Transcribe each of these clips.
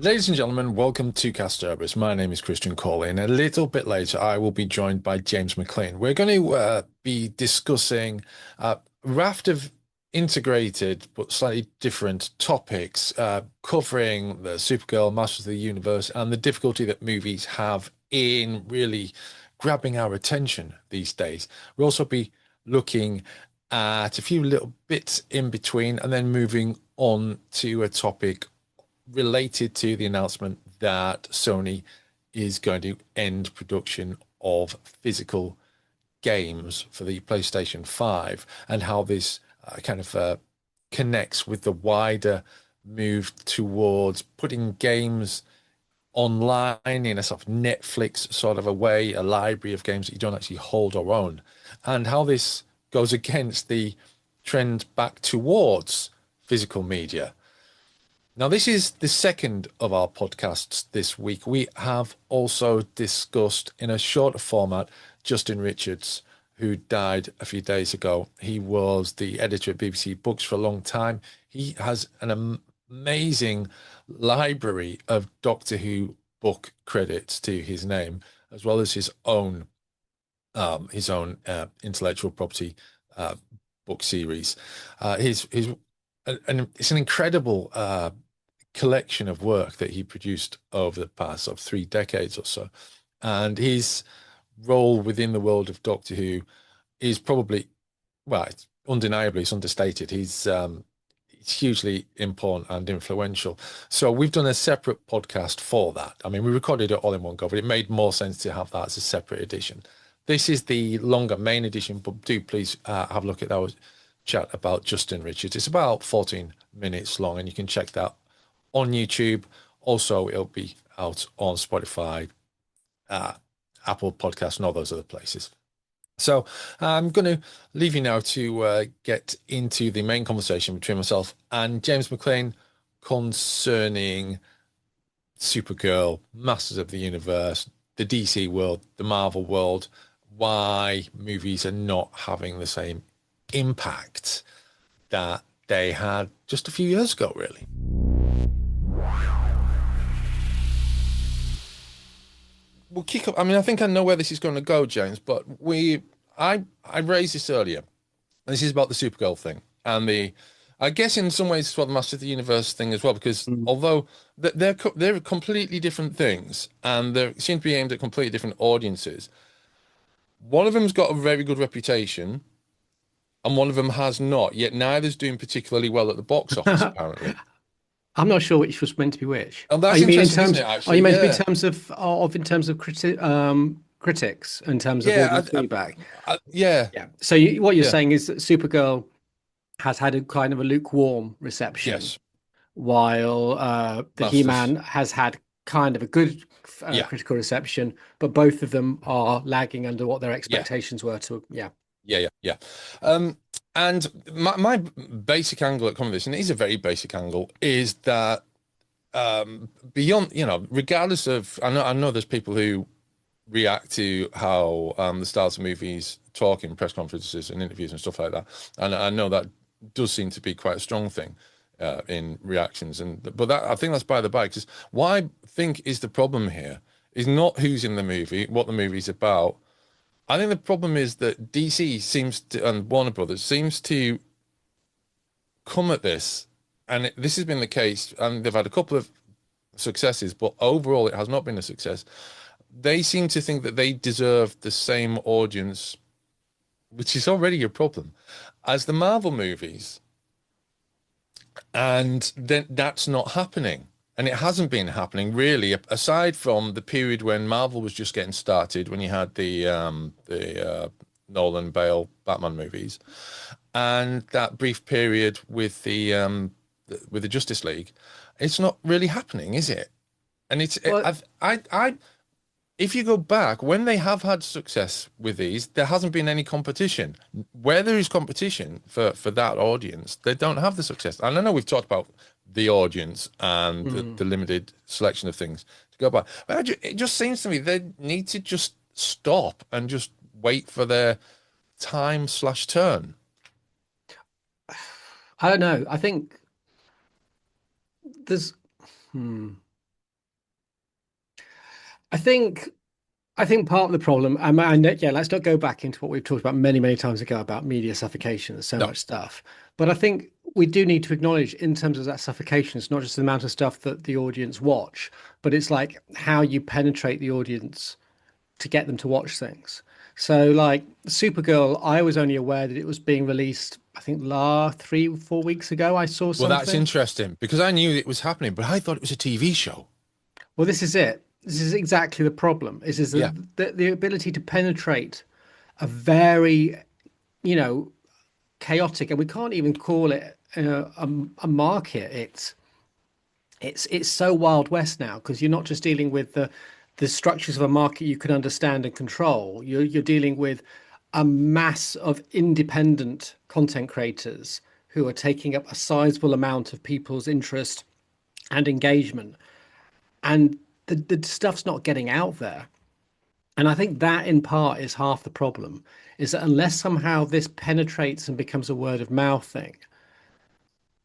Ladies and gentlemen, welcome to Casterbus. My name is Christian Cawley, and a little bit later, I will be joined by James McLean. We're going to be discussing a raft of integrated but slightly different topics, covering the Supergirl, Masters of the Universe, and the difficulty that movies have in really grabbing our attention these days. We'll also be looking at a few little bits in between, and then moving on to a topic related to the announcement that Sony is going to end production of physical games for the PlayStation 5, and how this connects with the wider move towards putting games online in a sort of Netflix sort of a way, a library of games that you don't actually hold or own, and how this goes against the trend back towards physical media. Now, this is the second of our podcasts this week. We have also discussed in a shorter format Justin Richards, who died a few days ago. He was the editor at BBC Books for a long time. He has an amazing library of Doctor Who book credits to his name, as well as his own intellectual property uh, book series. It's an incredible collection of work that he produced over the past sort of 3 decades or so. And his role within the world of Doctor Who is probably, well, it's undeniably, it's understated. It's hugely important and influential. So we've done a separate podcast for that. I mean, we recorded it all in one go, but it made more sense to have that as a separate edition. This is the longer main edition, but do please have a look at our chat about Justin Richards. It's about 14 minutes long, and you can check that on YouTube. Also, it'll be out on Spotify, Apple Podcasts, and all those other places. So I'm going to leave you now to get into the main conversation between myself and James McLean concerning Supergirl, Masters of the Universe, the DC world, the Marvel world, why movies are not having the same impact that they had just a few years ago, really. We'll kick up. I mean, I think I know where this is going to go, James, but I raised this earlier. This is about the Supergirl thing, and I guess in some ways it's what the Master of the Universe thing as well, because Mm. although they're completely different things, and they seem to be aimed at completely different audiences, one of them's got a very good reputation, and one of them has not. Yet neither's doing particularly well at the box office, apparently. I'm not sure which was meant to be which. And Are that's you mean in interesting, isn't terms? it? Are Actually, you meant to be in yeah, terms critics, in terms of yeah, audience feedback? yeah, Yeah. So what you're yeah, saying is that Supergirl has had a kind of a lukewarm reception, yes, while the Masters, He-Man has had kind of a good yeah, critical reception, but both of them are lagging under what their yeah. expectations were. To yeah. Yeah. Um, and my basic angle at coming this, and it is a very basic angle, is that beyond, regardless of, I know there's people who react to how the stars of movies talk in press conferences and interviews and stuff like that, and I know that does seem to be quite a strong thing in reactions, but that I think that's by the by, because what I think is the problem here is not who's in the movie, what the movie's about. I think the problem is that DC seems to, and Warner Brothers seems to come at this, and this has been the case, and they've had a couple of successes, but overall it has not been a success. They seem to think that they deserve the same audience, which is already a problem, as the Marvel movies, and then that's not happening. And it hasn't been happening really, aside from the period when Marvel was just getting started, when you had the Nolan Bale Batman movies, and that brief period with the Justice League. It's not really happening, is it? And Well, if you go back, when they have had success with these, there hasn't been any competition. Where there is competition for that audience, they don't have the success. And I know we've talked about the audience and the mm. limited selection of things to go by, but it just seems to me they need to just stop and just wait for their time/turn. I don't know. I think there's. Hmm. I think I think part of the problem, yeah, let's not go back into what we've talked about many, many times ago about media suffocation. There's so No. much stuff. But I think we do need to acknowledge in terms of that suffocation, it's not just the amount of stuff that the audience watch, but it's like how you penetrate the audience to get them to watch things. So like Supergirl, I was only aware that it was being released, I think 3, 4 weeks ago. I saw Well, that's something. interesting because I knew it was happening, but I thought it was a TV show. Well, this is it. This is exactly the problem. Is Yeah. the ability to penetrate a very, you know, chaotic, and we can't even call it a market. It's so Wild West now because you're not just dealing with the structures of a market you can understand and control. You're dealing with a mass of independent content creators who are taking up a sizable amount of people's interest and engagement, and the stuff's not getting out there. And I think that in part is half the problem, is that unless somehow this penetrates and becomes a word of mouth thing,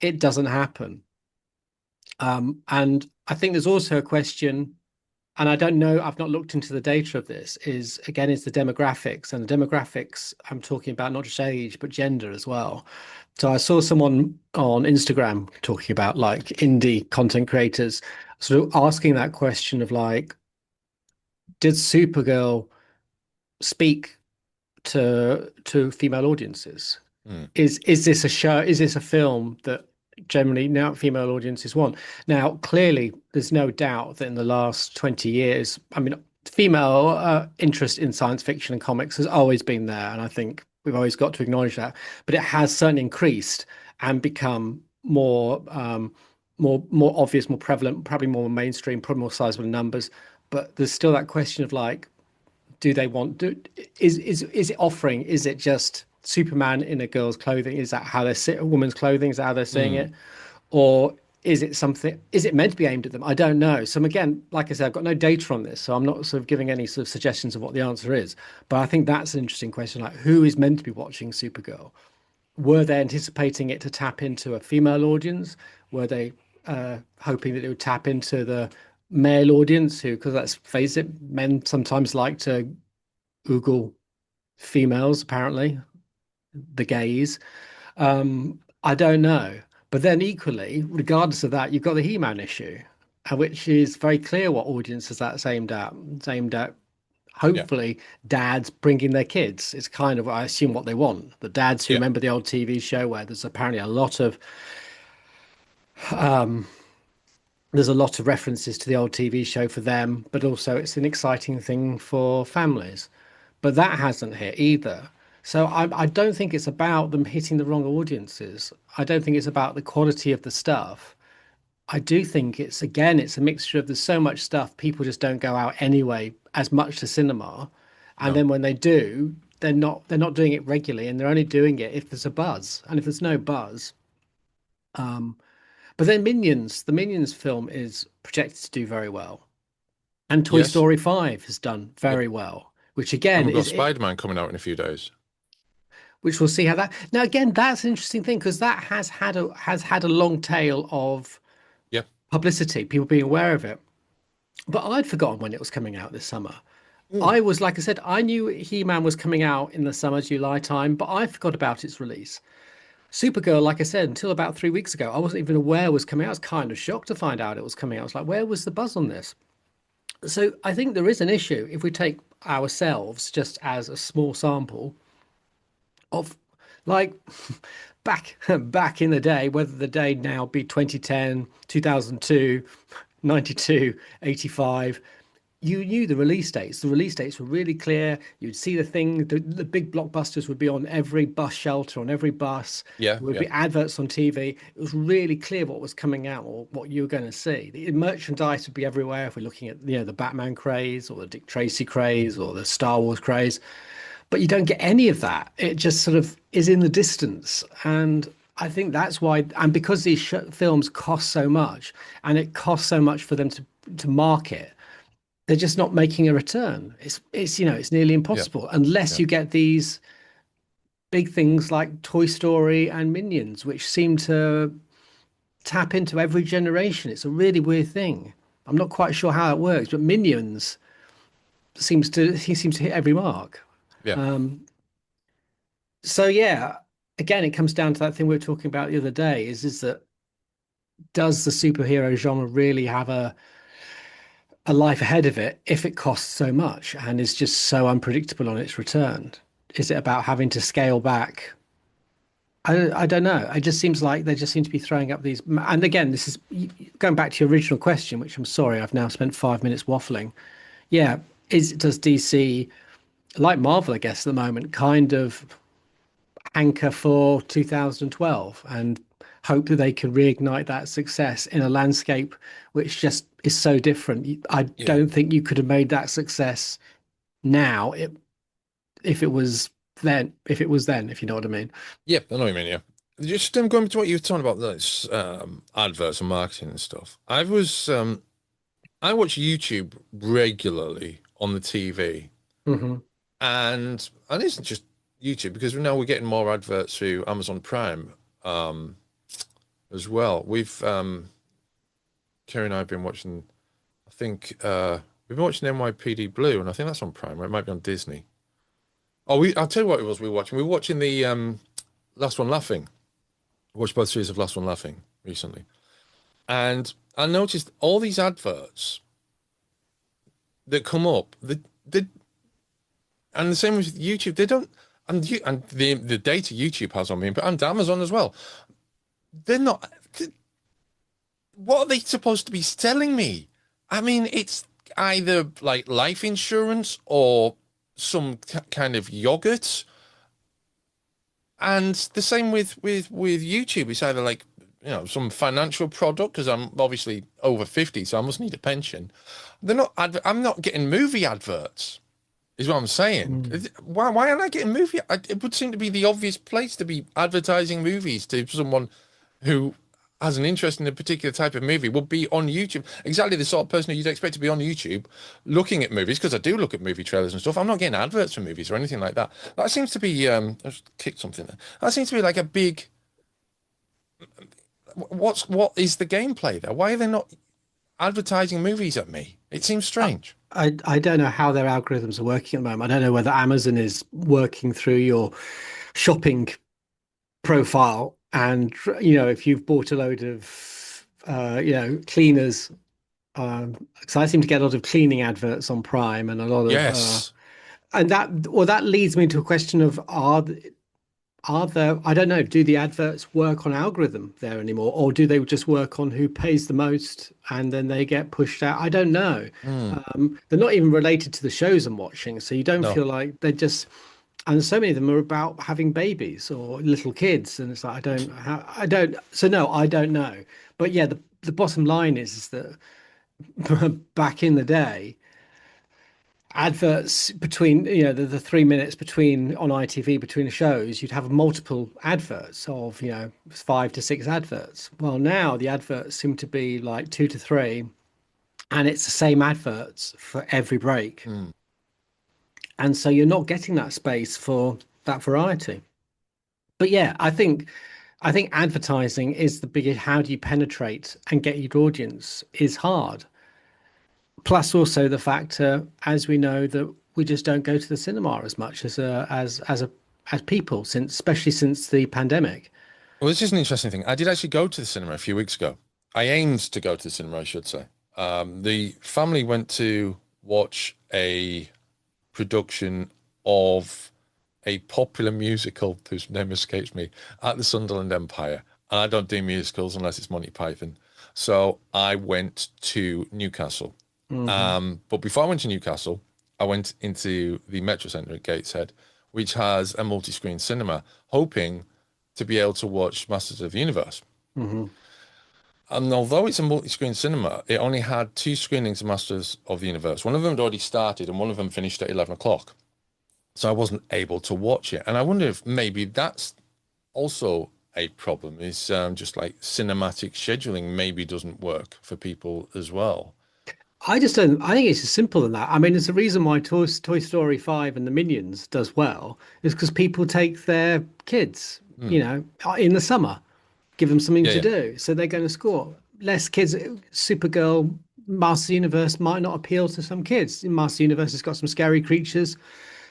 it doesn't happen. And I think there's also a question, and I don't know, I've not looked into the data of this, is again, is the demographics. And the demographics, I'm talking about not just age, but gender as well. So I saw someone on Instagram talking about like indie content creators, sort of asking that question of like, did Supergirl speak to female audiences? Mm. Is this a show? Is this a film that generally now female audiences want? Now, clearly, there's no doubt that in the last 20 years, I mean, female interest in science fiction and comics has always been there, and I think we've always got to acknowledge that. But it has certainly increased and become more obvious, more prevalent, probably more mainstream, probably more sizable in numbers. But there's still that question of like, do they want is it offering, is it just Superman in a girl's clothing, is that how they see a woman's clothing, is that how they're seeing Mm. it, or is it something, is it meant to be aimed at them? I don't know. So again, like I said, I've got no data on this, so I'm not sort of giving any sort of suggestions of what the answer is, but I think that's an interesting question, like who is meant to be watching Supergirl? Were they anticipating it to tap into a female audience? Were they hoping that it would tap into the male audience who, because let's face it, men sometimes like to Google females, apparently, the gays. I don't know. But then equally, regardless of that, you've got the He-Man issue, which is very clear what audiences that's aimed at. It's aimed at Yeah. hopefully dads bringing their kids. It's kind of, I assume, what they want. The dads who Yeah. remember the old TV show where there's a lot of references to the old TV show for them, but also it's an exciting thing for families. But that hasn't hit either. So I don't think it's about them hitting the wrong audiences. I don't think it's about the quality of the stuff. I do think it's, again, it's a mixture of there's so much stuff, people just don't go out anyway as much to cinema. And No. then when they do, they're not doing it regularly, and they're only doing it if there's a buzz. And if there's no buzz, but then the Minions film is projected to do very well. And Toy Yes. Story 5 has done Yep. very well, which And again we've got is it, Spider-Man coming out in a few days. which we'll see how that. Now again, that's an interesting thing because that has had a long tail of Yep. publicity, people being aware of it. But I'd forgotten when it was coming out this summer. Mm. I was, like I said, I knew He-Man was coming out in the summer, July time, but I forgot about its release. Supergirl, like I said, until about 3 weeks ago, I wasn't even aware it was coming out. I was kind of shocked to find out it was coming out. I was like, where was the buzz on this? So I think there is an issue if we take ourselves just as a small sample of like back in the day, whether the day now be 2010, 2002, 92, 85, you knew the release dates. The release dates were really clear. You'd see the thing, the big blockbusters would be on every bus shelter, on every bus. Yeah. There would Yeah. be adverts on TV. It was really clear what was coming out or what you were going to see. The merchandise would be everywhere. If we're looking at, the Batman craze or the Dick Tracy craze or the Star Wars craze, but you don't get any of that. It just sort of is in the distance. And I think that's why, and because these films cost so much and it costs so much for them to market, they're just not making a return. It's nearly Yeah. impossible unless Yeah. you get these big things like Toy Story and Minions, which seem to tap into every generation. It's a really weird thing. I'm not quite sure how it works, but Minions, seems to hit every mark. Yeah. Um, so yeah, again, it comes down to that thing we were talking about the other day. Is that does the superhero genre really have a life ahead of it if it costs so much and is just so unpredictable on its return? Is it about having to scale back? I don't know. It just seems like they just seem to be throwing up these. And again, this is going back to your original question, which I'm sorry, I've now spent 5 minutes waffling. Yeah, does DC, like Marvel, I guess, at the moment, kind of anchor for 2012 and hope that they can reignite that success in a landscape which just is so different? I Yeah. don't think you could have made that success now if it was then, if you know what I mean. Yeah, I know what you mean, yeah. Just going to what you were talking about, this adverts and marketing and stuff. I watch YouTube regularly on the TV, Hmm. and it isn't just YouTube because now we're getting more adverts through Amazon Prime um as well. Kerry and I have been watching, I think we've been watching NYPD Blue, and I think that's on Prime, or it might be on Disney. I'll tell you what it was we were watching. We were watching the Last One Laughing. I watched both series of Last One Laughing recently. And I noticed all these adverts that come up, and the same with YouTube, they don't, and the data YouTube has on me, but and Amazon as well. They're not. What are they supposed to be selling me? I mean, it's either like life insurance or some kind of yogurt, and the same with YouTube. It's either like some financial product because I'm obviously over 50, so I must need a pension. They're not. I'm not getting movie adverts. Is what I'm saying. Mm. Why aren't I getting movie? It would seem to be the obvious place to be advertising movies to someone who has an interest in a particular type of movie would be on YouTube. Exactly the sort of person who you'd expect to be on YouTube looking at movies, because I do look at movie trailers and stuff. I'm not getting adverts for movies or anything like that. That seems to be I just kicked something there. That seems to be like a big what is the gameplay there? Why are they not advertising movies at me? It seems strange. I don't know how their algorithms are working at the moment. I don't know whether Amazon is working through your shopping profile and if you've bought a load of cleaners, because I seem to get a lot of cleaning adverts on Prime and a lot of Yes. and that leads me to a question of are there, I don't know, do the adverts work on algorithm there anymore, or do they just work on who pays the most and then they get pushed out? I don't know. Hmm. They're not even related to the shows I'm watching, so you don't No. feel like they're just. And so many of them are about having babies or little kids, and it's like I don't. So no, I don't know. But yeah, the bottom line is that back in the day, adverts between the 3 minutes between on ITV between the shows, you'd have multiple adverts of 5 to 6 adverts. Well, now the adverts seem to be like 2 to 3, and it's the same adverts for every break, Hmm. and so you're not getting that space for that variety. But yeah, I think advertising is the biggest. How do you penetrate and get your audience is hard. Plus, also the factor, as we know, that we just don't go to the cinema as much as people, especially since the pandemic. Well, this is an interesting thing. I did actually go to the cinema a few weeks ago. I aimed to go to the cinema, I should say. The family went to watch a production of a popular musical whose name escapes me at the Sunderland Empire. And I don't do musicals unless it's Monty Python. So I went to Newcastle. Hmm. But before I went to Newcastle, I went into the Metro Centre at Gateshead, which has a multi-screen cinema, hoping to be able to watch Masters of the Universe. Hmm. And although it's a multi-screen cinema, it only had two screenings of Masters of the Universe. One of them had already started, and one of them finished at 11 o'clock. So I wasn't able to watch it. And I wonder if maybe that's also a problem, is just like cinematic scheduling maybe doesn't work for people as well. I just don't. I think it's as simple than that. I mean, there's a reason why Toy Story 5 and the Minions does well is because people take their kids, Hmm. in the summer, give them something Yeah, to yeah. do, so they're going to score. Less kids. Supergirl. Master Universe might not appeal to some kids. Master Universe has got some scary creatures.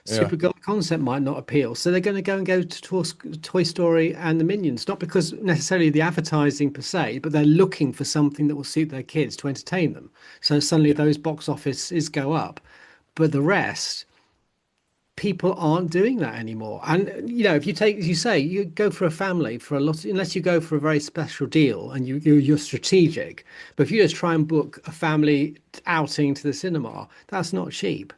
Yeah. Supergirl concept might not appeal. So they're going to go to Toy Story and the Minions, not because necessarily the advertising per se, but they're looking for something that will suit their kids to entertain them. So suddenly Yeah. those box offices go up. But the rest, people aren't doing that anymore. And if you take, as you say, you go for a family for a lot, unless you go for a very special deal and you're strategic. But if you just try and book a family outing to the cinema, that's not cheap.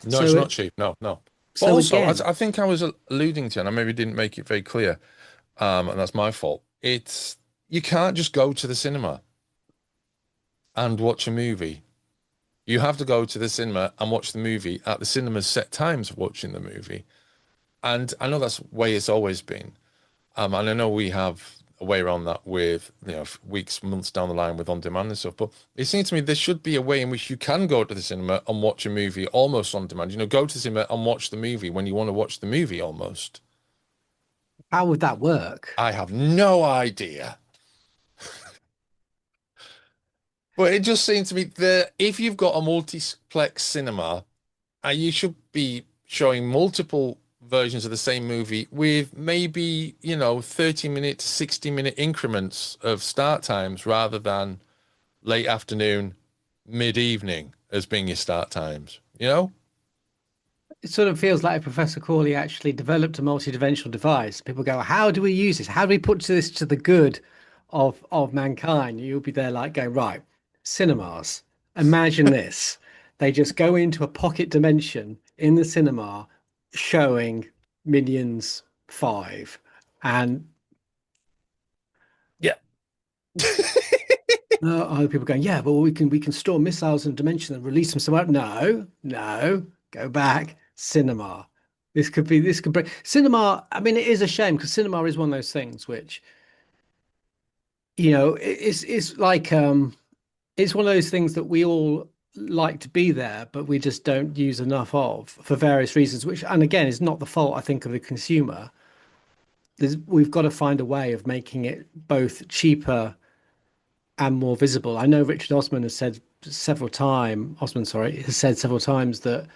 No, it's So not it, cheap. No, no. But so also, again, I think I was alluding to, and I maybe didn't make it very clear, and that's my fault. It's you can't just go to the cinema and watch a movie. You have to go to the cinema and watch the movie at the cinema's set times of watching the movie. And I know that's the way it's always been. And I know we have a way around that with, weeks, months down the line with on demand and stuff. But it seems to me there should be a way in which you can go to the cinema and watch a movie almost on demand. Go to the cinema and watch the movie when you want to watch the movie almost. how would that work? I have no idea. But it just seems to me that if you've got a multiplex cinema, you should be showing multiple versions of the same movie with maybe, 30-minute to 60-minute increments of start times rather than late afternoon, mid-evening as being your start times, you know? It sort of feels like Professor Cawley actually developed a multidimensional device. People go, how do we use this? How do we put this to the good of mankind? You'll be there like going, right, cinemas. Imagine this. They just go into a pocket dimension in the cinema showing Minions 5. And Yeah. other people going, yeah, but we can store missiles in a dimension and release them somewhere. No, no, go back. Cinema. This could bring cinema. I mean, it is a shame because cinema is one of those things which, it's like it's one of those things that we all like to be there, but we just don't use enough of for various reasons, which, and again, is not the fault, I think, of the consumer. We've got to find a way of making it both cheaper and more visible. I know Richard Osman has said several times, Osman, sorry, has said several times that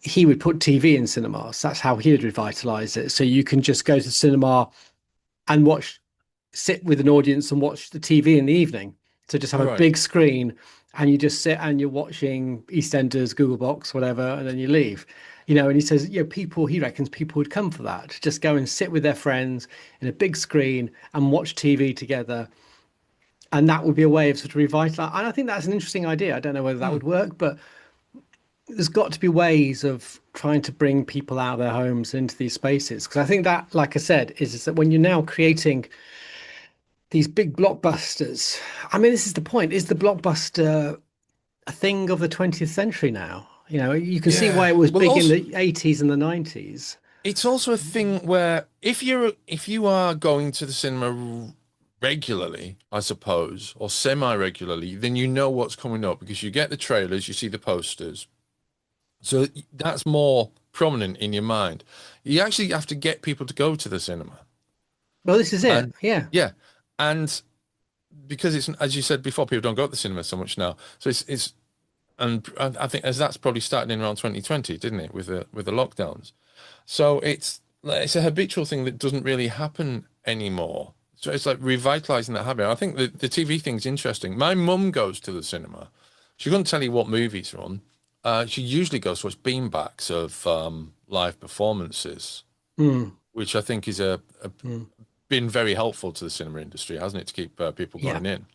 he would put TV in cinemas. That's how he would revitalize it. So you can just go to cinema and sit with an audience and watch the TV in the evening. So just have All a right. big screen and you just sit and you're watching EastEnders, Google Box, whatever, and then you leave. And he says, he reckons people would come for that. Just go and sit with their friends in a big screen and watch TV together. And that would be a way of sort of revitalize. And I think that's an interesting idea. I don't know whether that Hmm. would work, but there's got to be ways of trying to bring people out of their homes into these spaces. Because I think that, like I said, is that when you're now creating these big blockbusters, I mean, this is the point. Is the blockbuster a thing of the 20th century now? You can see why Yeah. it was Well, big in also, the 80s and the 90s. it's also a thing where if you are going to the cinema regularly, I suppose, or semi-regularly, then you know what's coming up because you get the trailers, you see the posters. So that's more prominent in your mind. You actually have to get people to go to the cinema. Well, this is it. And Yeah. yeah, and because it's as you said before, people don't go to the cinema so much now. So it's and I think as that's probably starting in around 2020, didn't it, with the lockdowns. So it's a habitual thing that doesn't really happen anymore. So it's like revitalizing that habit. I think the TV thing's interesting. My mum goes to the cinema. She couldn't tell you what movies are on. She usually goes to watch beanbacks of live performances, Mm, which I think is a mm. been very helpful to the cinema industry, hasn't it, to keep people Yeah. going in.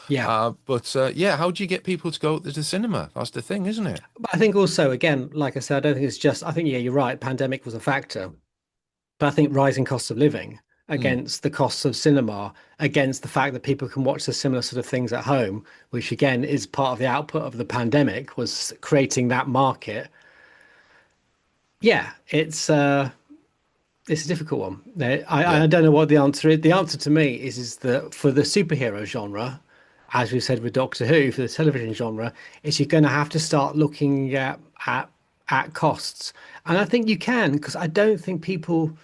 Yeah. But yeah, how do you get people to go to the cinema? That's the thing, isn't it? But I think also, again, like I said, I don't think it's just, I think, yeah, you're right. Pandemic was a factor. But I think rising costs of living Mm, against the costs of cinema, against the fact that people can watch the similar sort of things at home, which again is part of the output of the pandemic, was creating that market. Yeah, it's a difficult one. yeah. I don't know what the answer is. The answer to me is that for the superhero genre, as we said with Doctor Who, for the television genre, is you're going to have to start looking at costs. And I think you can, because I don't think people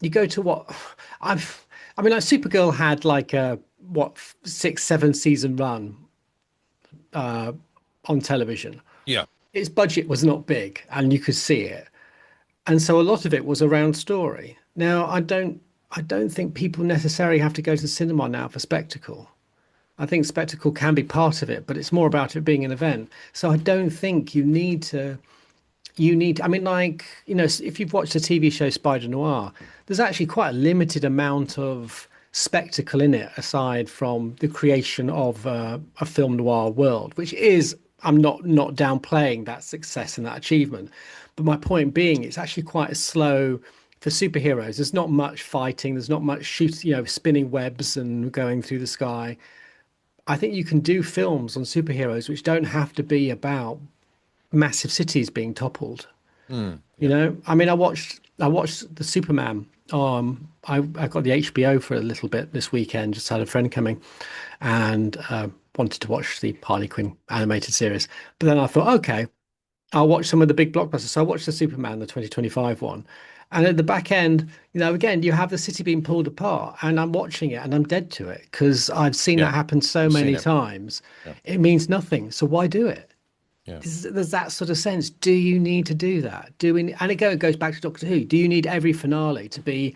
you go to what I mean, like Supergirl had like a what 6, 7 season run, on television. Yeah. Its budget was not big, and you could see it. And so a lot of it was around story. Now, I don't think people necessarily have to go to the cinema now for spectacle. I think spectacle can be part of it, but it's more about it being an event. So I don't think I mean, like, if you've watched the TV show Spider Noir, there's actually quite a limited amount of spectacle in it, aside from the creation of a film noir world, which is, I'm not downplaying that success and that achievement. But my point being, it's actually quite a slow for superheroes. There's not much fighting, there's not much shooting, spinning webs and going through the sky. I think you can do films on superheroes which don't have to be about massive cities being toppled. Yeah. I mean, I watched the Superman. I got the HBO for a little bit this weekend. Just had a friend coming, and wanted to watch the Harley Quinn animated series. But then I thought, okay, I'll watch some of the big blockbusters. So I watched the Superman, the 2025 one. And at the back end, again, you have the city being pulled apart, and I'm watching it and I'm dead to it because I've seen Yeah. that happen so You've seen many it. times. Yeah. It means nothing. So why do it? Yeah. There's that sort of sense. Do you need to do that? Do we? And again, it goes back to Doctor Who. Do you need every finale to be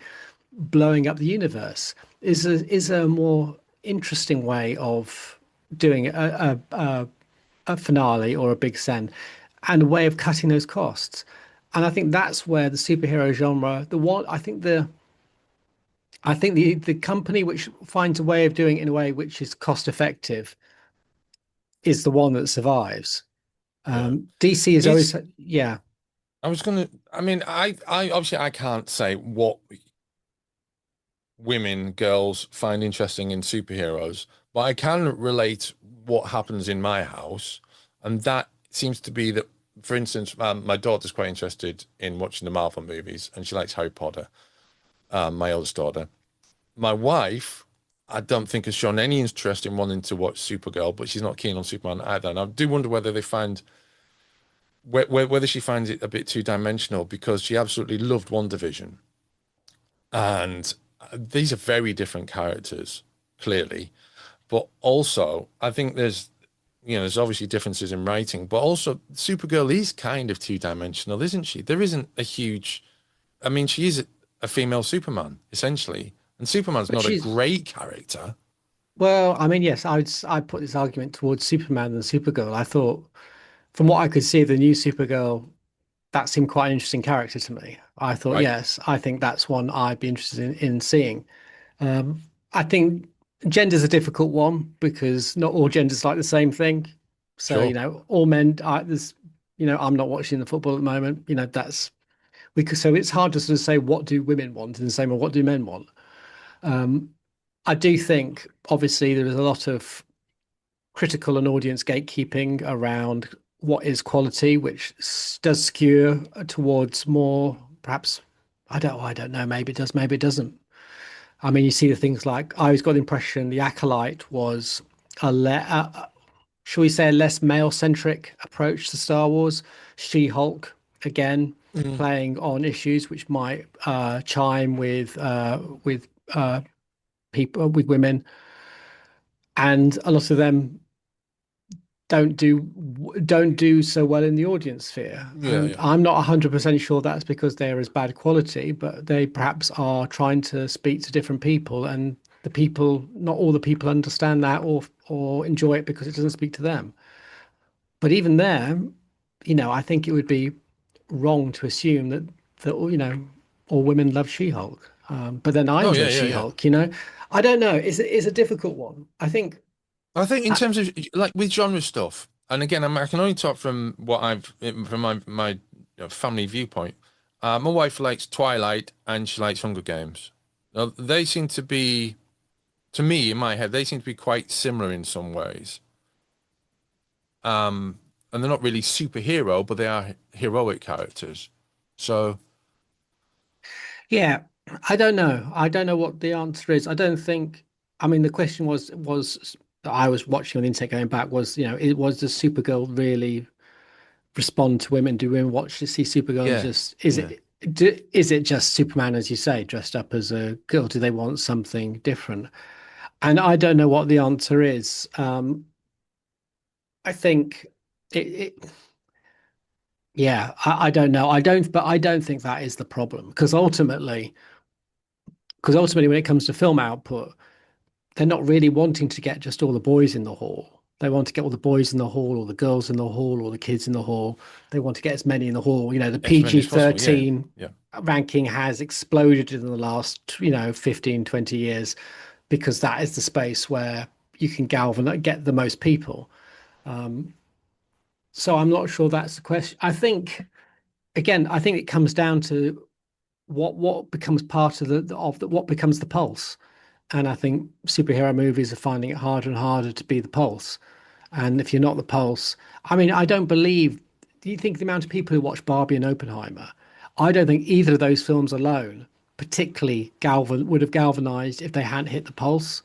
blowing up the universe? Is a more interesting way of doing a finale or a big send, and a way of cutting those costs. And I think that's where the superhero genre, the company which finds a way of doing it in a way which is cost effective is the one that survives. Yeah. DC is It's always, yeah. I was gonna I mean I obviously I can't say what women, girls find interesting in superheroes, but I can relate what happens in my house, and that seems to be that, for instance, my daughter's quite interested in watching the Marvel movies, and she likes Harry Potter. My oldest daughter. My wife, I don't think has shown any interest in wanting to watch Supergirl, but she's not keen on Superman either. And I do wonder whether they find whether she finds it a bit two dimensional because she absolutely loved WandaVision. And these are very different characters, clearly. But also, I think there's obviously differences in writing, but also Supergirl is kind of two-dimensional, isn't she? There isn't a huge, I mean, she is a female Superman, essentially. And Superman's But not a she's, great character, well, I mean, yes, I'd put this argument towards Superman and Supergirl. I thought, from what I could see of the new Supergirl, that seemed quite an interesting character to me. I thought, right? yes, I think that's one I'd be interested in seeing. Um, I think gender's a difficult one because not all genders like the same thing. So, Sure. all men, I'm not watching the football at the moment. That's so it's hard to sort of say what do women want in the same way what do men want. Um, I do think obviously there is a lot of critical and audience gatekeeping around what is quality, which does skew towards more perhaps. I don't know. Maybe it does. Maybe it doesn't. I mean, you see the things like I always got the impression the Acolyte was shall we say, a less male-centric approach to Star Wars. She-Hulk again Mm. playing on issues which might chime with people with women, and a lot of them don't do don't do so well in the audience sphere. Yeah, And yeah. I'm not 100% sure that's because they're as bad quality, but they perhaps are trying to speak to different people, and not all the people understand that or enjoy it because it doesn't speak to them. But even there, I think it would be wrong to assume that all women love She-Hulk. But then I Oh, enjoy yeah, yeah, yeah. She-Hulk. I don't know. It's a difficult one. I think. I think in uh, terms of like with genre stuff, and again, I can only talk from what from my family viewpoint. My wife likes Twilight and she likes Hunger Games. Now, they seem to be, to me, in my head, they seem to be quite similar in some ways. Um, and they're not really superhero, but they are heroic characters. So, Yeah, I don't know. I don't know what the answer is. I don't think. I mean, the question was that I was watching on the internet going back was, it was does Supergirl really respond to women? Do women watch to see Supergirl and yeah, just yeah. is it just Superman, as you say, dressed up as a girl? Do they want something different? And I don't know what the answer is. I think it yeah, I don't know. But I don't think that is the problem because ultimately, when it comes to film output, they're not really wanting to get just all the boys in the hall. They want to get all the boys in the hall, or the girls in the hall, or the kids in the hall. They want to get as many in the hall. You know, the As many PG as possible. Yeah. 13 Yeah. ranking has exploded in the last, 15, 20 years because that is the space where you can galvanize, get the most people. So I'm not sure that's the question. I think it comes down to what becomes part of what becomes the pulse. And I think superhero movies are finding it harder and harder to be the pulse. And if you're not the pulse, I mean, I don't believe, do you think the amount of people who watch Barbie and Oppenheimer? I don't think either of those films alone particularly would have galvanized if they hadn't hit the pulse.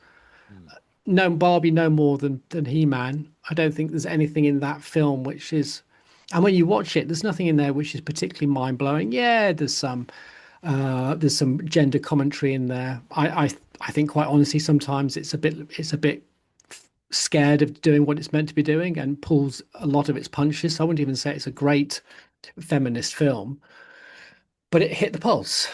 Mm. No, Barbie no more than He-Man. I don't think there's anything in that film which is, and when you watch it, there's nothing in there which is particularly mind-blowing. Yeah, there's some gender commentary in there. I think quite honestly sometimes it's a bit scared of doing what it's meant to be doing and pulls a lot of its punches. So I wouldn't even say it's a great feminist film, but it hit the pulse.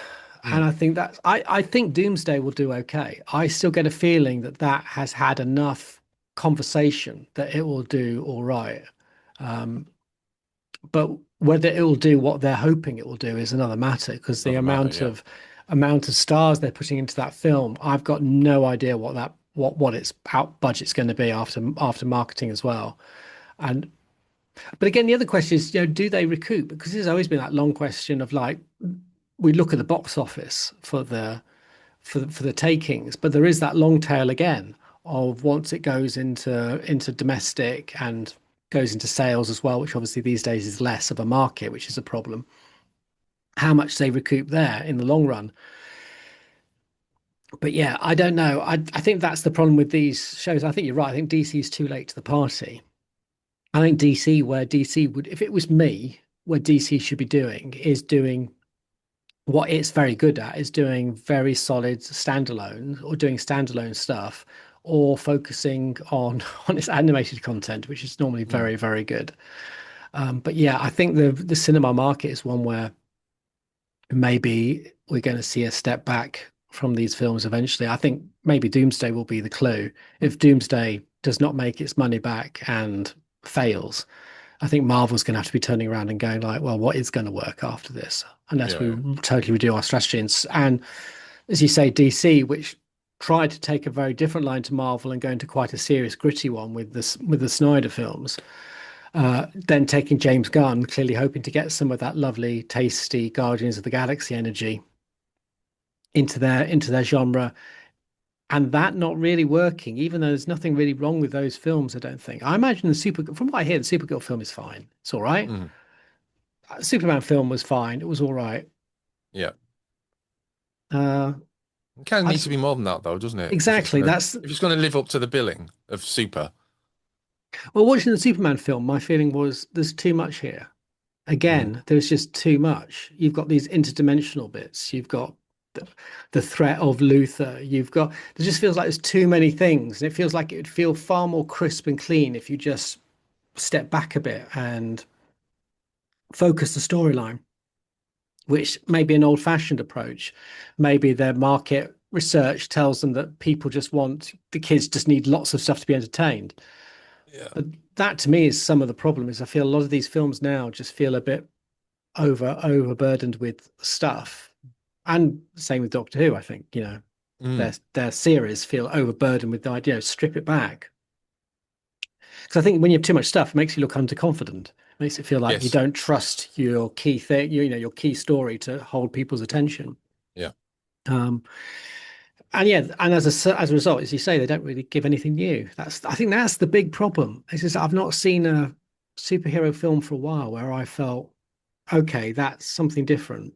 And Mm. I think Doomsday will do okay. I still get a feeling that that has had enough conversation that it will do all right. But whether it will do what they're hoping it will do is another matter because the Another matter. Yeah. amount of stars they're putting into that film, I've got no idea what its out budget's going to be after marketing as well. And but again, the other question is, do they recoup? Because there's always been that long question of like we look at the box office for the takings, but there is that long tail again of once it goes into domestic and goes into sales as well, which obviously these days is less of a market, which is a problem. How much they recoup there in the long run. But yeah, I don't know. I think that's the problem with these shows. I think you're right. I think DC is too late to the party. I think where DC would, if it was me, where DC should be doing is doing what it's very good at is doing very solid standalone or doing standalone stuff or focusing on on its animated content, which is normally Mm. very, very good. But yeah, I think the cinema market is one where maybe we're going to see a step back from these films eventually. I think maybe Doomsday will be the clue. If Doomsday does not make its money back and fails, I think Marvel's going to have to be turning around and going like, well, what is going to work after this? Unless Yeah. we Yeah. totally redo our strategy. And as you say, DC, which tried to take a very different line to Marvel and go into quite a serious, gritty one with the Snyder films, then taking James Gunn, clearly hoping to get some of that lovely, tasty Guardians of the Galaxy energy into their genre, and that not really working, even though there's nothing really wrong with those films, I don't think. I imagine from what I hear, the Supergirl film is fine. It's all right. Mm. Superman film was fine. It was all right. Yeah. Uh, It kind of I, needs to be more than that, though, doesn't it? exactly. That's If it's gonna live up to the billing of Super. well, watching the Superman film, my feeling was there's too much here. Mm. Again, there's just too much. You've got these interdimensional bits. You've got the threat of Luthor. You've got, there just feels like there's too many things. And it feels like it would feel far more crisp and clean if you just step back a bit and focus the storyline, which may be an old fashioned approach. Maybe their market research tells them that people just want, the kids just need lots of stuff to be entertained. Yeah. But that to me is some of the problem is I feel a lot of these films now just feel a bit overburdened with stuff. And same with Doctor Who, I think, Mm. their series feel overburdened with the idea of strip it back. Because I think when you have too much stuff, it makes you look underconfident. It makes it feel like you Yes. don't trust your key thing, your key story to hold people's attention. Yeah. Um, and yeah, and as a result, as you say, they don't really give anything new. I think that's the big problem. It's just I've not seen a superhero film for a while where I felt, okay, that's something different.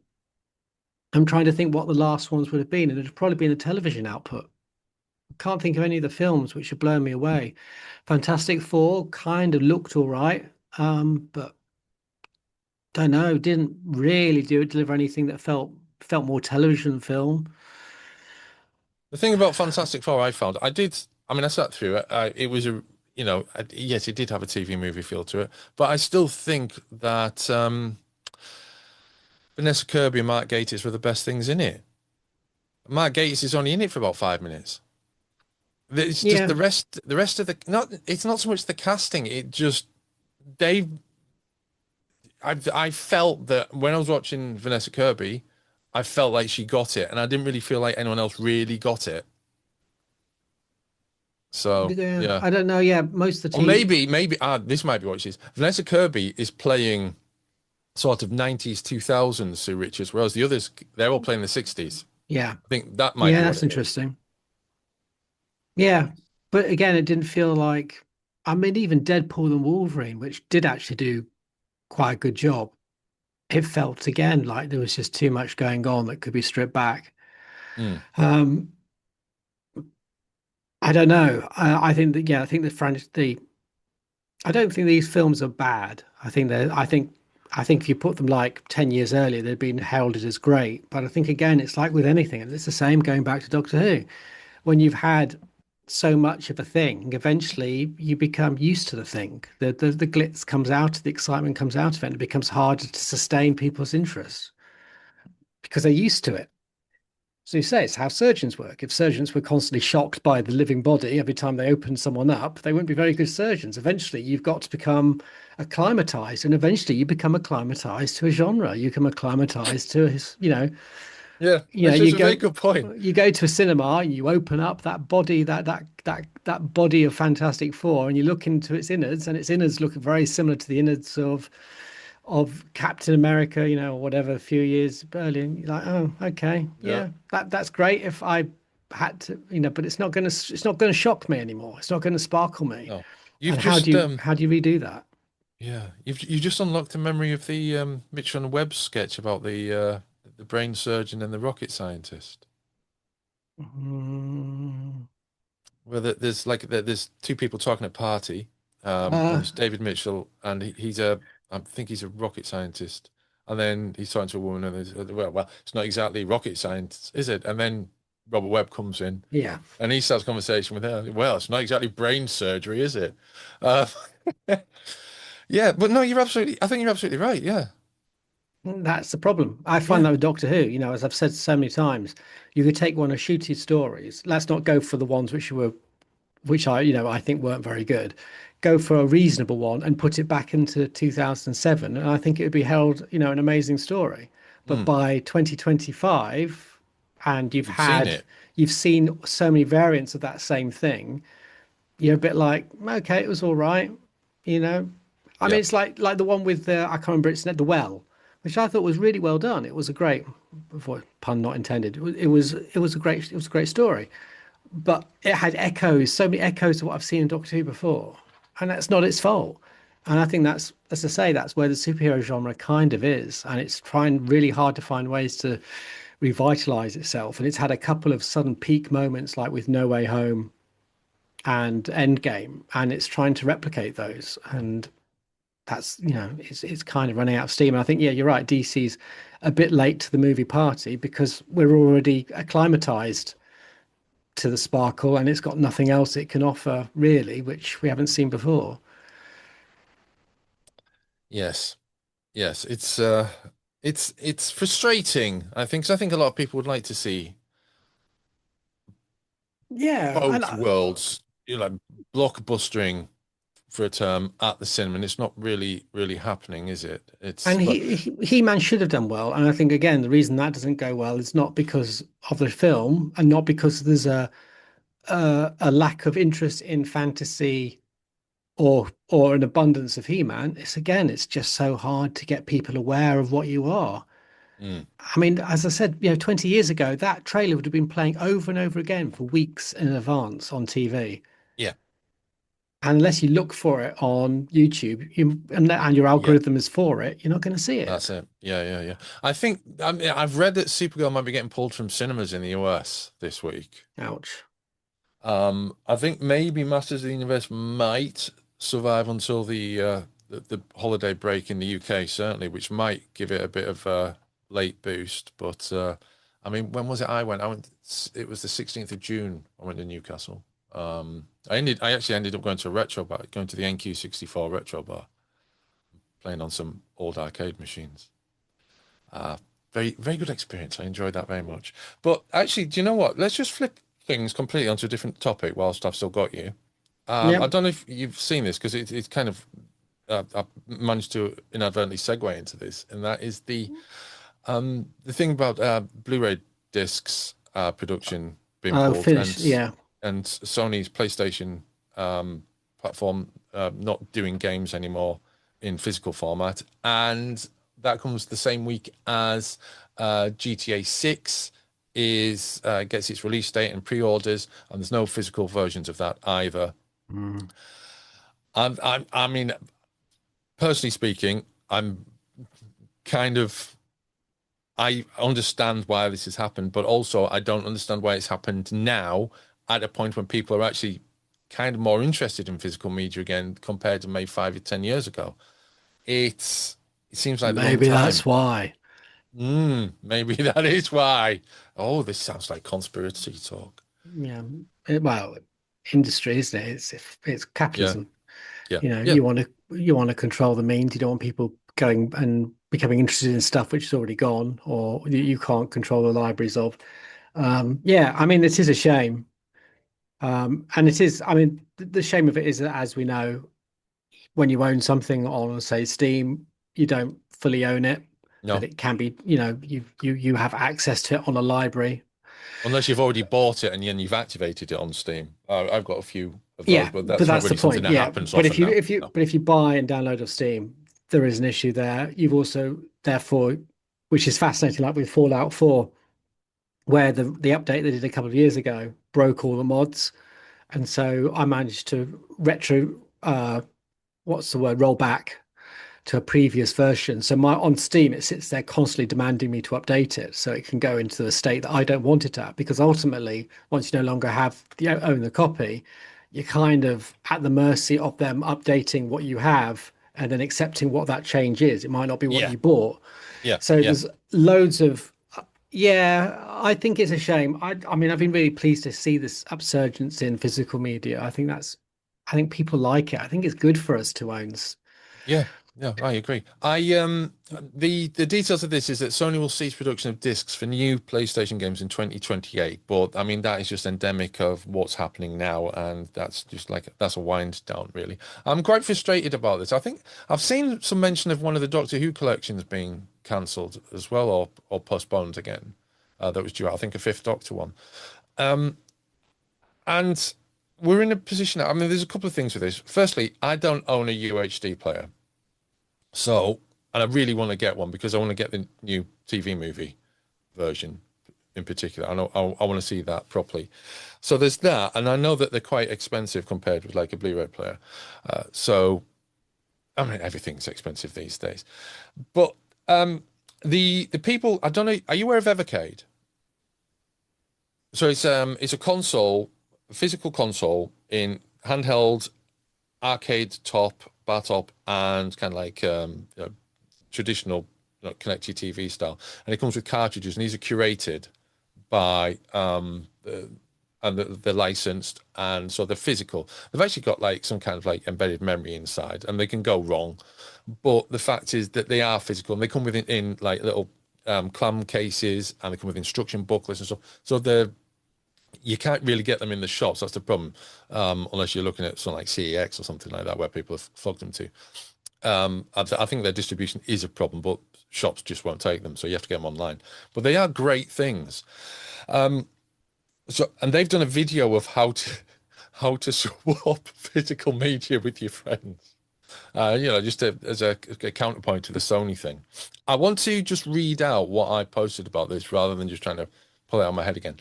I'm trying to think what the last ones would have been, and it'd probably been a television output. Can't think of any of the films which have blown me away. Fantastic Four kind of looked all right, but don't know, didn't really deliver anything that felt more television film. The thing about Fantastic Four I found, I did, I mean, I sat through it. It was a yes, it did have a TV movie feel to it, but I still think that Vanessa Kirby and Mark Gatiss were the best things in it. Mark Gatiss is only in it for about 5 minutes. It's just Yeah, the rest of the not. It's not so much the casting. It just they. I felt that when I was watching Vanessa Kirby, I felt like she got it, and I didn't really feel like anyone else really got it. So yeah. yeah. I don't know. Yeah, most of the Or TV. maybe this might be what it is. Vanessa Kirby is playing sort of 90s, 2000s Sue Richards, whereas the others, they're all playing the 60s. Yeah, I think that might yeah, be what that's it is. interesting. Yeah, but again, it didn't feel like. I mean, even Deadpool and Wolverine, which did actually do quite a good job, it felt again like there was just too much going on that could be stripped back. Mm, Um, I don't know. I think that yeah, I think the I don't think these films are bad. I think if you put them like 10 years earlier, they'd been heralded as great. But I think again, it's like with anything, and it's the same going back to Doctor Who. When you've had so much of a thing, eventually you become used to the thing. The glitz comes out, the excitement comes out of it, and it becomes harder to sustain people's interest because they're used to it. So you say it's how surgeons work. If surgeons were constantly shocked by the living body every time they opened someone up, they wouldn't be very good surgeons. Eventually, you've got to become acclimatized, and eventually, you become acclimatized to a genre. You become acclimatized to his, yeah, you know, that's a very good point. you go to a cinema and you open up that body, that body of Fantastic Four, and you look into its innards, and its innards look very similar to the innards of Captain America, or whatever, a few years earlier. And you're like, oh, okay, Yeah, yeah, that's great if I had to, but it's not gonna shock me anymore. It's not gonna sparkle me. no. You've And just how do you redo that? yeah, you've just unlocked a memory of the Mitchell and Webb sketch about the brain surgeon and the rocket scientist. Mm, Where there's two people talking at a party. And uh, there's David Mitchell, and he's a I think he's a rocket scientist. And then he's talking to a woman, and there's, well, it's not exactly rocket science, is it? And then Robert Webb comes in, yeah. and he starts a conversation with her. Well, it's not exactly brain surgery, is it? Uh, yeah, but no, I think you're absolutely right. Yeah, That's the problem. I find yeah, that with Doctor Who, as I've said so many times, you could take one of Ncuti's stories. Let's not go for the ones which I think weren't very good. Go for a reasonable one and put it back into 2007, and I think it would be held, an amazing story. But mm, by 2025, and you've seen it. you've seen so many variants of that same thing, you're a bit like, okay, it was all right, you know. I mean, Yeah, it's like the one with the I can't remember its name, the well, which I thought was really well done. It was a great, pun not intended. It was a great story, but it had echoes, so many echoes of what I've seen in Doctor Who before, and that's not its fault. And I think that's, as I say, that's where the superhero genre kind of is, and it's trying really hard to find ways to revitalize itself. And it's had a couple of sudden peak moments, like with No Way Home and Endgame, and it's trying to replicate those. And that's, it's kind of running out of steam. And I think, yeah, you're right. DC's a bit late to the movie party because we're already acclimatized to the sparkle, and it's got nothing else it can offer really, which we haven't seen before. yes, yes. It's frustrating. I think 'cause I think a lot of people would like to see Yeah, and both worlds, like blockbustering for a term at the cinema, and it's not really happening, is it? It's but He-Man should have done well, and I think again the reason that doesn't go well is not because of the film, and not because there's a lack of interest in fantasy or an abundance of He-Man. It's just so hard to get people aware of what you are. mm, I mean, as I said, 20 years ago, that trailer would have been playing over and over again for weeks in advance on TV. yeah, And unless you look for it on YouTube, and your yeah, algorithm is for it, you're not going to see it. that's it. Yeah. I mean, I've read that Supergirl might be getting pulled from cinemas in the US this week. Ouch. I think maybe Masters of the Universe might survive until the holiday break in the UK, certainly, which might give it a bit of a late boost. But I mean, when was it? I went. It was the 16th of June. I went to Newcastle. I actually ended up going to a retro bar, going to the NQ64 retro bar, playing on some old arcade machines. Uh, very good experience. I enjoyed that very much. But actually, do you know what? Let's just flip things completely onto a different topic whilst I've still got you. I Yep. don't know if you've seen this because it's kind of I managed to inadvertently segue into this, and that is the thing about Blu-ray discs production being Oh, pulled finish. Yeah. and Sony's PlayStation platform not doing games anymore in physical format, and that comes the same week as GTA 6 is gets its release date and pre-orders, and there's no physical versions of that either. Mm. I mean, personally speaking, I'm kind of I understand why this has happened, but also I don't understand why it's happened now at a point when people are actually kind of more interested in physical media again compared to maybe 5 or 10 years ago. It seems like the wrong Maybe that's time. why. Maybe that is why. Oh, this sounds like conspiracy talk. Yeah. Well, industry, isn't it? It's Yeah, capitalism. yeah, You know, yeah. you want to control the means. You don't want people going and becoming interested in stuff which is already gone, or you can't control the libraries of. Yeah, I mean, it is a shame. And it is, I mean, the shame of it is that, as we know, when you own something on, say, Steam, you don't fully own it, that No, it can be, you have access to it on a library. unless you've already bought it and then you've activated it on Steam. I've got a few of those, Yeah, but but that's not that's the really something point. that Yeah, happens but if often you now. if you No. but if you buy and download off Steam, there is an issue there. You've also, therefore, which is fascinating, like with Fallout 4, where the update they did a couple of years ago broke all the mods, and so I managed to what's the word, roll back to a previous version. So my on Steam, it sits there constantly demanding me to update it so it can go into the state that I don't want it at. Because ultimately, once you no longer own the copy, you're kind of at the mercy of them updating what you have and then accepting what that change is. It might not be what Yeah, you bought. yeah, So yeah. there's loads of yeah, I think it's a shame. I mean, I've been really pleased to see this upsurgence in physical media. I think people like it. I think it's good for us to own. Yeah, no, I agree. The details of this is that Sony will cease production of discs for new PlayStation games in 2028. But I mean that is just endemic of what's happening now, and that's just like that's a wind down, really. I'm quite frustrated about this. I think I've seen some mention of one of the Doctor Who collections being cancelled as well, or postponed again. That was due out, I think, a Fifth Doctor one. And we're in a position. I mean, there's a couple of things with this. Firstly, I don't own a UHD player. So, and I really want to get one because I want to get the new TV movie version in particular. I want to see that properly. So there's that, and I know that they're quite expensive compared with like a Blu-ray player. So I mean, everything's expensive these days. But the people, I don't know. Are you aware of Evercade? So it's a console, a physical console in handheld, arcade top, bar top, and kind of like traditional connect your TV style, and it comes with cartridges, and these are curated by and they're licensed, and so they're physical. They've actually got like some kind of like embedded memory inside, and they can go wrong, but the fact is that they are physical, and they come in like little clam cases, and they come with instruction booklets and stuff. So they're you can't really get them in the shops. That's the problem, unless you're looking at something like CEX or something like that, where people have flogged them to. I think their distribution is a problem, but shops just won't take them, so you have to get them online. But they are great things. So, and they've done a video of how to swap physical media with your friends. Just as a counterpoint to the Sony thing. I want to just read out what I posted about this rather than just trying to pull it out of my head again.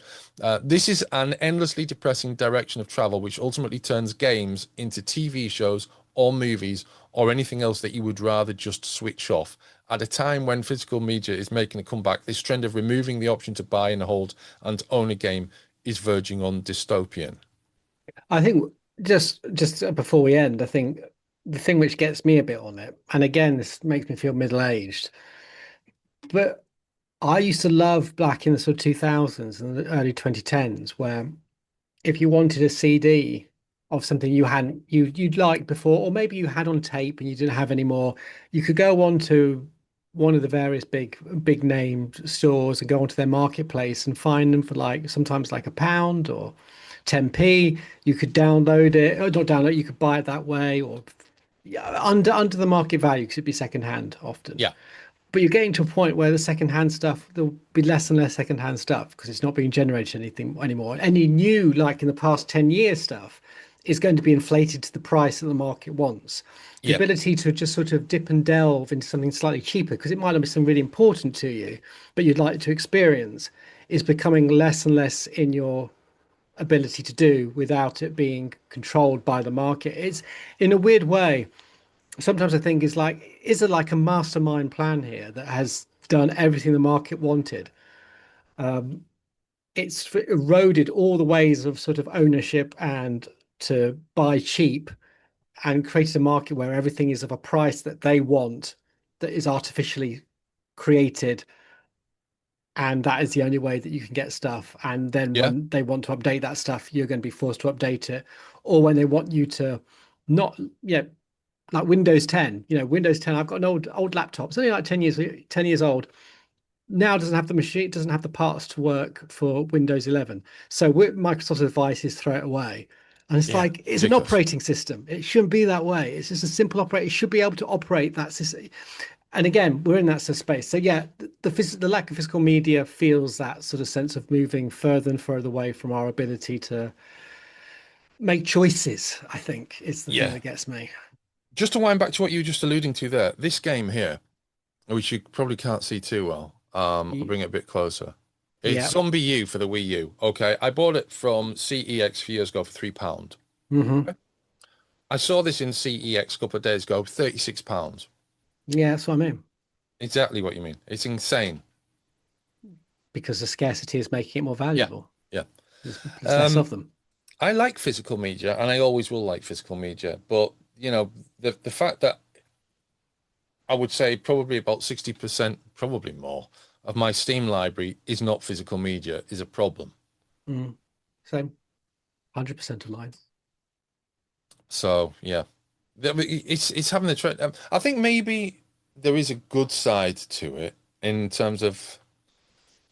This is an endlessly depressing direction of travel, which ultimately turns games into TV shows or movies or anything else that you would rather just switch off. At a time when physical media is making a comeback, this trend of removing the option to buy and hold and own a game is verging on dystopian. I think just before we end, I think the thing which gets me a bit on it, and again, this makes me feel middle-aged, but I used to love back in the sort of 2000s and the early 2010s, where if you wanted a CD of something you'd liked before, or maybe you had on tape and you didn't have any more, you could go on to one of the various big name stores and go onto their marketplace and find them for like sometimes like £1 or 10p. You could download it, or not download, you could buy it that way, or yeah, under the market value because it'd be second hand often. Yeah. But you're getting to a point where the secondhand stuff, there'll be less and less secondhand stuff because it's not being generated anything anymore. Any new, like in the past 10 years stuff, is going to be inflated to the price that the market wants. The Yeah. ability to just sort of dip and delve into something slightly cheaper, because it might not be something really important to you, but you'd like to experience, is becoming less and less in your ability to do without it being controlled by the market. It's in a weird way sometimes I think is like, is there like a mastermind plan here that has done everything the market wanted? It's eroded all the ways of sort of ownership and to buy cheap and created a market where everything is of a price that they want, that is artificially created. And that is the only way that you can get stuff. And then Yeah. when they want to update that stuff, you're going to be forced to update it. Or when they want you to not, yeah, like Windows 10. Windows 10. I've got an old laptop. It's only like 10 years old. Now doesn't have the machine, doesn't have the parts to work for Windows 11. So Microsoft's advice is throw it away. And it's Yeah. like it's an Ridiculous. operating system. It shouldn't be that way. It's just a simple operator. It should be able to operate that system. And again, we're in that sort of space. So yeah, the lack of physical media feels that sort of sense of moving further and further away from our ability to make choices, I think, is the thing Yeah. that gets me. Just to wind back to what you were just alluding to there, this game here, which you probably can't see too well, I'll bring it a bit closer. It's Yeah. Zombie U for the Wii U. Okay, I bought it from CEX a few years ago for £3. Hmm. I saw this in CEX a couple of days ago, £36. Yeah, that's what I mean. Exactly what you mean. It's insane. Because the scarcity is making it more Yeah, valuable. yeah. There's less Um, of them. I like physical media, and I always will like physical media. But the fact that I would say probably about 60%, probably more, of my Steam library is not physical media is a problem. Mm. Same, 100% of mine. So yeah, it's having the trend. I think maybe there is a good side to it in terms of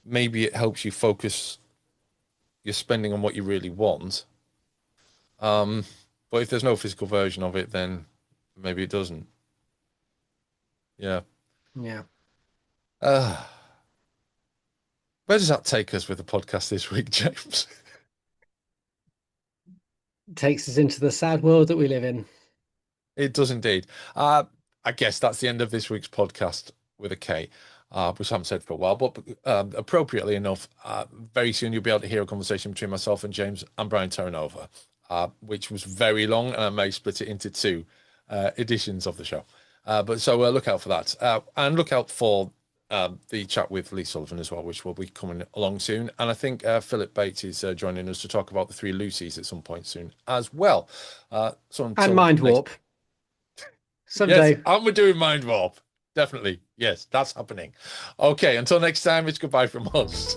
maybe it helps you focus your spending on what you really want. Um, but if there's no physical version of it, then maybe it doesn't. Yeah. Yeah. Uh, where does that take us with the podcast this week, James? Takes us into the sad world that we live in. It does indeed. Uh, I guess that's the end of this week's podcast with a K, which I haven't said for a while, but appropriately enough, very soon you'll be able to hear a conversation between myself and James and Brian Terranova, which was very long, and I may split it into two editions of the show. But so look out for that. And look out for the chat with Lee Sullivan as well, which will be coming along soon. And I think Philip Bates is joining us to talk about the Three Lucies at some point soon as well. So And until Mind next. Warp. Yes, Someday. and we're doing Mind Warp. Definitely. Yes, that's happening. Okay, until next time, it's goodbye from us.